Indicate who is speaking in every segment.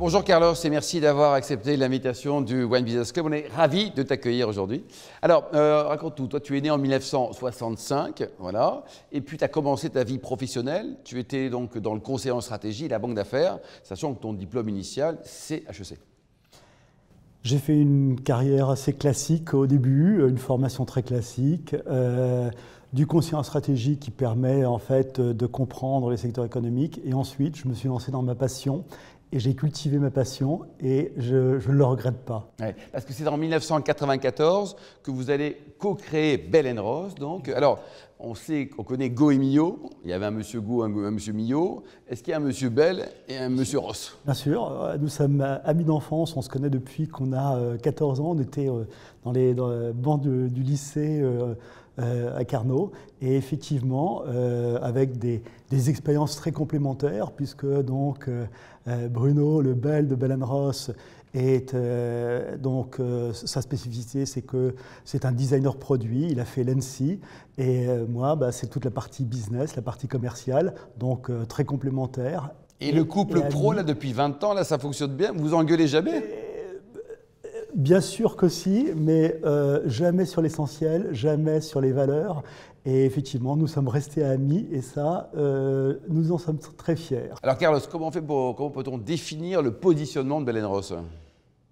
Speaker 1: Bonjour Carlos et merci d'avoir accepté l'invitation du Wine Business Club. On est ravis de t'accueillir aujourd'hui. Alors, raconte-nous, toi tu es né en 1965, voilà, et puis tu as commencé ta vie professionnelle. Tu étais donc dans le conseil en stratégie et la banque d'affaires, sachant que ton diplôme initial, c'est HEC.
Speaker 2: J'ai fait une carrière assez classique au début, une formation très classique, du conseiller en stratégie qui permet en fait de comprendre les secteurs économiques. Et ensuite, je me suis lancé dans ma passion et j'ai cultivé ma passion et je ne le regrette pas.
Speaker 1: Ouais, parce que c'est en 1994 que vous allez co-créer Bell & Ross. Donc, alors, on connaît Go et Millot. Il y avait un monsieur Go, un monsieur Millot. Est-ce qu'il y a un monsieur Bell et un monsieur Ross?
Speaker 2: Bien sûr, nous sommes amis d'enfance, on se connaît depuis qu'on a 14 ans. On était dans les bancs du lycée à Carnot, et effectivement avec des expériences très complémentaires, puisque donc Bruno, le Bell de Bell & Ross, sa spécificité, c'est que c'est un designer produit, il a fait l'ENSI, et moi, c'est toute la partie business, la partie commerciale, donc très complémentaire.
Speaker 1: Et le couple pro, là, depuis 20 ans, là, ça fonctionne bien? Vous engueulez jamais?
Speaker 2: Bien sûr que si, mais jamais sur l'essentiel, jamais sur les valeurs. Et effectivement, nous sommes restés amis et ça, nous en sommes très fiers.
Speaker 1: Alors Carlos, comment peut-on définir le positionnement de Bell & Ross?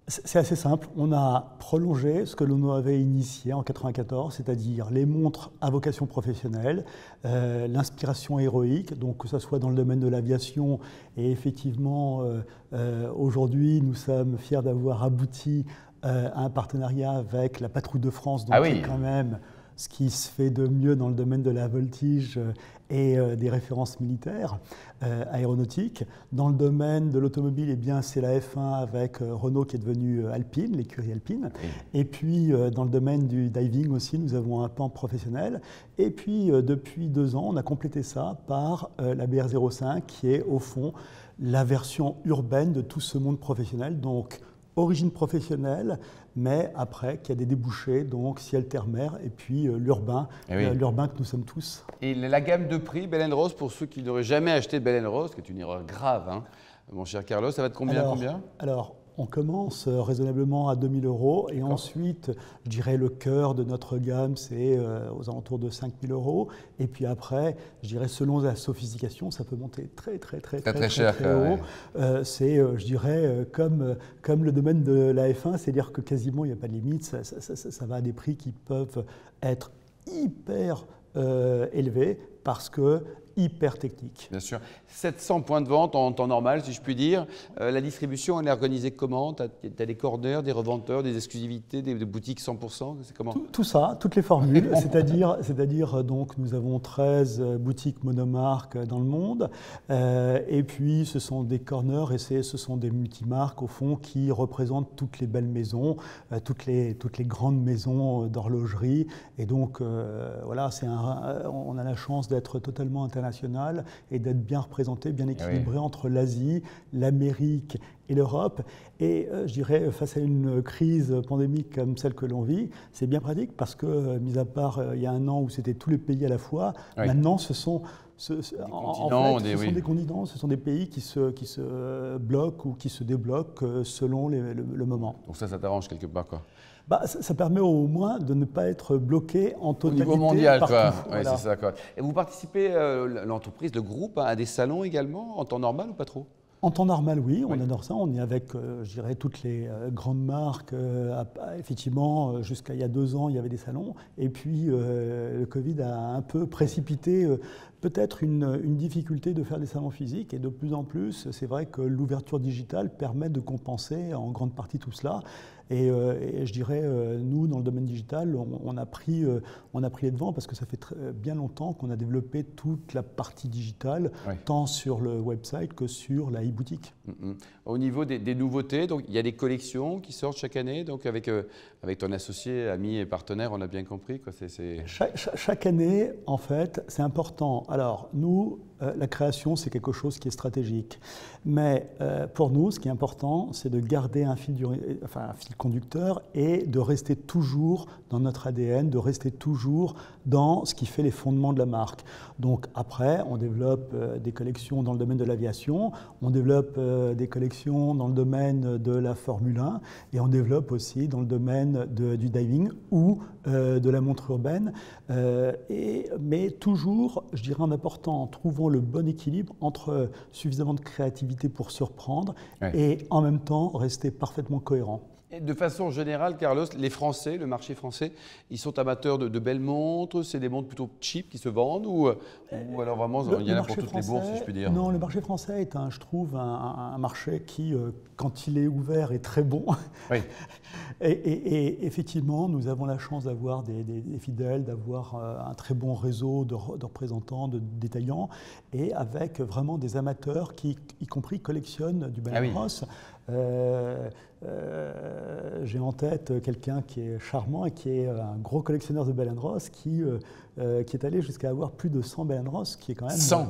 Speaker 2: C'est assez simple. On a prolongé ce que l'on avait initié en 1994, c'est-à-dire les montres à vocation professionnelle, l'inspiration héroïque, donc que ce soit dans le domaine de l'aviation. Et effectivement, aujourd'hui, nous sommes fiers d'avoir abouti à un partenariat avec la Patrouille de France, donc c'est quand même ce qui se fait de mieux dans le domaine de la voltige et des références militaires aéronautiques. Dans le domaine de l'automobile, eh bien, c'est la F1 avec Renault qui est devenue Alpine, l'écurie Alpine. Et puis dans le domaine du diving aussi, nous avons un pan professionnel. Et puis depuis 2 ans, on a complété ça par la BR05 qui est au fond la version urbaine de tout ce monde professionnel. Donc, origine professionnelle, mais après, qu'il y a des débouchés, donc ciel, terre, mer, et puis l'urbain, l'urbain que nous sommes tous.
Speaker 1: Et la gamme de prix, Bell & Ross, pour ceux qui n'auraient jamais acheté Bell & Ross, qui est une erreur grave, hein, mon cher Carlos, ça va de combien?
Speaker 2: Alors, on commence raisonnablement à 2 000 €, et ensuite, je dirais le cœur de notre gamme, c'est aux alentours de 5 000 €. Et puis après, je dirais selon la sophistication, ça peut monter très cher, très haut. C'est, je dirais, comme le domaine de la F1, c'est-à-dire que quasiment il n'y a pas de limite, ça va à des prix qui peuvent être hyper élevés parce que hyper technique.
Speaker 1: Bien sûr. 700 points de vente en temps normal, si je puis dire. La distribution, elle est organisée comment? Tu as des corners, des revendeurs, des exclusivités, des boutiques 100%? C'est comment?
Speaker 2: Tout ça, toutes les formules. C'est-à-dire, donc, nous avons 13 boutiques monomarques dans le monde. Et puis, ce sont des corners et ce sont des multimarques, au fond, qui représentent toutes les belles maisons, toutes les grandes maisons d'horlogerie. Et donc, voilà, on a la chance d'être totalement international et d'être bien représenté, bien équilibré entre l'Asie, l'Amérique et l'Europe. Et je dirais, face à une crise pandémique comme celle que l'on vit, c'est bien pratique parce que, mis à part il y a 1 an où c'était tous les pays à la fois, maintenant ce sont des continents, ce sont des pays qui se bloquent ou qui se débloquent selon le moment.
Speaker 1: Donc ça t'arrange quelque part, quoi.
Speaker 2: Ça permet au moins de ne pas être bloqué en totalité.
Speaker 1: Au niveau mondial,
Speaker 2: partout.
Speaker 1: quoi.
Speaker 2: Voilà.
Speaker 1: Oui, c'est ça, quoi. Et vous participez, l'entreprise, le groupe, à des salons également, en temps normal ou pas trop?
Speaker 2: En temps normal, oui, on adore ça. On est avec, je dirais, toutes les grandes marques. Effectivement, jusqu'à il y a 2 ans, il y avait des salons. Et puis, le Covid a un peu précipité peut-être une difficulté de faire des salons physiques. Et de plus en plus, c'est vrai que l'ouverture digitale permet de compenser en grande partie tout cela. Et je dirais, nous, dans le domaine digital, on a pris les devants parce que ça fait bien longtemps qu'on a développé toute la partie digitale, tant sur le website que sur la e-boutique.
Speaker 1: Au niveau des nouveautés, donc, il y a des collections qui sortent chaque année, donc avec ton associé, ami et partenaire, on a bien compris, quoi.
Speaker 2: Chaque année, en fait, c'est important. Alors, nous, la création, c'est quelque chose qui est stratégique. Mais pour nous, ce qui est important, c'est de garder un fil fil conducteur est de rester toujours dans notre ADN, de rester toujours dans ce qui fait les fondements de la marque. Donc après, on développe des collections dans le domaine de l'aviation, on développe des collections dans le domaine de la Formule 1 et on développe aussi dans le domaine du diving ou de la montre urbaine. Mais toujours, je dirais en apportant, en trouvant le bon équilibre entre suffisamment de créativité pour surprendre et en même temps rester parfaitement cohérent.
Speaker 1: Et de façon générale, Carlos, les Français, le marché français, ils sont amateurs de belles montres, c'est des montres plutôt cheap qui se vendent ou alors vraiment il y en a pour toutes les bourses, si je puis dire?
Speaker 2: Non, le marché français est, je trouve, un marché qui, quand il est ouvert, est très bon.
Speaker 1: Oui.
Speaker 2: Et effectivement, nous avons la chance d'avoir des fidèles, d'avoir un très bon réseau de représentants, de détaillants, et avec vraiment des amateurs qui, y compris, collectionnent du Bell & Ross. J'ai en tête quelqu'un qui est charmant et qui est un gros collectionneur de Bell & Ross qui est allé jusqu'à avoir plus de 100 Bell & Ross, qui est quand même
Speaker 1: 100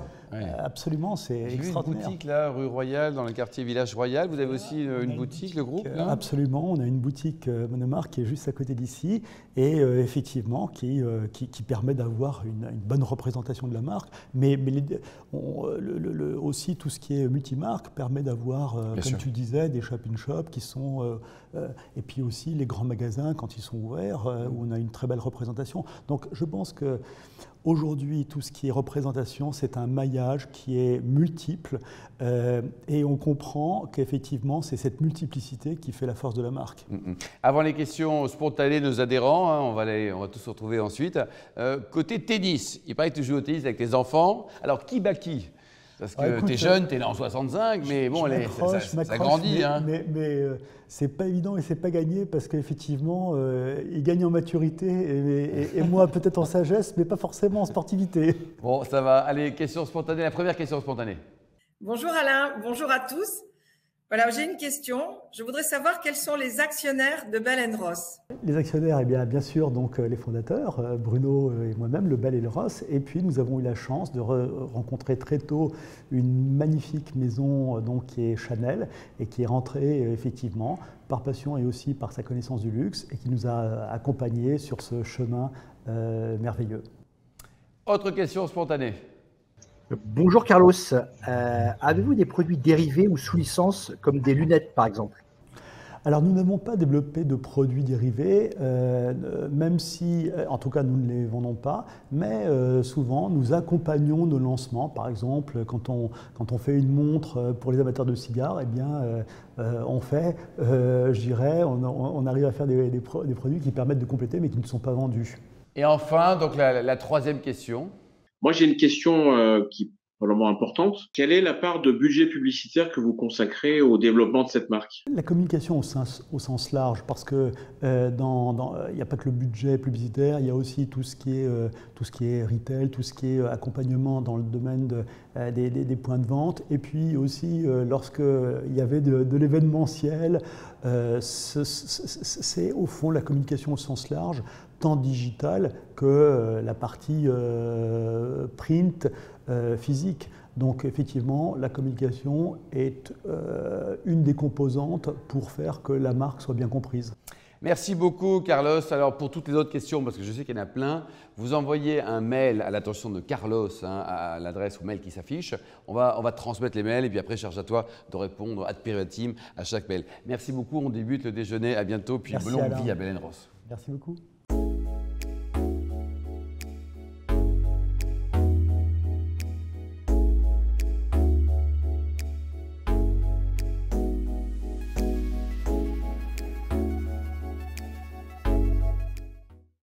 Speaker 2: absolument, c'est extraordinaire.
Speaker 1: J'ai vu une boutique là, rue Royale, dans le quartier Village Royal. Vous avez aussi une boutique, le groupe là?
Speaker 2: Absolument, on a une boutique monomarque qui est juste à côté d'ici et effectivement qui permet d'avoir une bonne représentation de la marque, mais aussi tout ce qui est multimarque permet d'avoir, comme tu disais, des shop-in-shop qui sont, et puis aussi les grands magasins quand ils sont ouverts, où on a une très belle représentation. Donc je pense que aujourd'hui, tout ce qui est représentation, c'est un maillage qui est multiple et on comprend qu'effectivement, c'est cette multiplicité qui fait la force de la marque.
Speaker 1: Avant les questions spontanées de nos adhérents, hein, on va tous se retrouver ensuite. Côté tennis, il paraît que tu joues au tennis avec tes enfants. Alors, qui bat qui? Parce que tu es jeune, tu es né en 65, mais bon, ça grandit.
Speaker 2: Mais c'est pas évident et c'est pas gagné parce qu'effectivement, il gagne en maturité et moi peut-être en sagesse, mais pas forcément en sportivité.
Speaker 1: Bon, ça va. Allez, question spontanée. La première question spontanée.
Speaker 3: Bonjour Alain, bonjour à tous. Voilà, j'ai une question. Je voudrais savoir quels sont les actionnaires de Bell & Ross.
Speaker 2: Les actionnaires, eh bien sûr, donc les fondateurs, Bruno et moi-même, le Bell et le Ross. Et puis, nous avons eu la chance de rencontrer très tôt une magnifique maison donc, qui est Chanel et qui est rentrée effectivement par passion et aussi par sa connaissance du luxe et qui nous a accompagnés sur ce chemin merveilleux.
Speaker 1: Autre question spontanée.
Speaker 4: Bonjour Carlos, avez-vous des produits dérivés ou sous licence comme des lunettes par exemple?
Speaker 2: Alors nous n'avons pas développé de produits dérivés, même si, en tout cas nous ne les vendons pas, mais souvent nous accompagnons nos lancements. Par exemple, quand on fait une montre pour les amateurs de cigares, eh bien on fait, je dirais, on arrive à faire des produits qui permettent de compléter mais qui ne sont pas vendus.
Speaker 1: Et enfin, donc la troisième question.
Speaker 5: Moi, j'ai une question qui est probablement importante. Quelle est la part de budget publicitaire que vous consacrez au développement de cette marque?
Speaker 2: La communication au sens large, parce que il n'y a pas que le budget publicitaire, il y a aussi tout ce qui est retail, tout ce qui est accompagnement dans le domaine des points de vente, et puis aussi lorsqu'il y avait de l'événementiel, c'est au fond la communication au sens large, tant digitale que la partie print, physique. Donc effectivement, la communication est une des composantes pour faire que la marque soit bien comprise.
Speaker 1: Merci beaucoup Carlos. Alors pour toutes les autres questions, parce que je sais qu'il y en a plein, vous envoyez un mail à l'attention de Carlos, hein, à l'adresse ou mail qui s'affiche. On va transmettre les mails et puis après, charge à toi de répondre ad periatim à chaque mail. Merci beaucoup, on débute le déjeuner. À bientôt, puis longue vie à Bell & Ross.
Speaker 2: Merci beaucoup.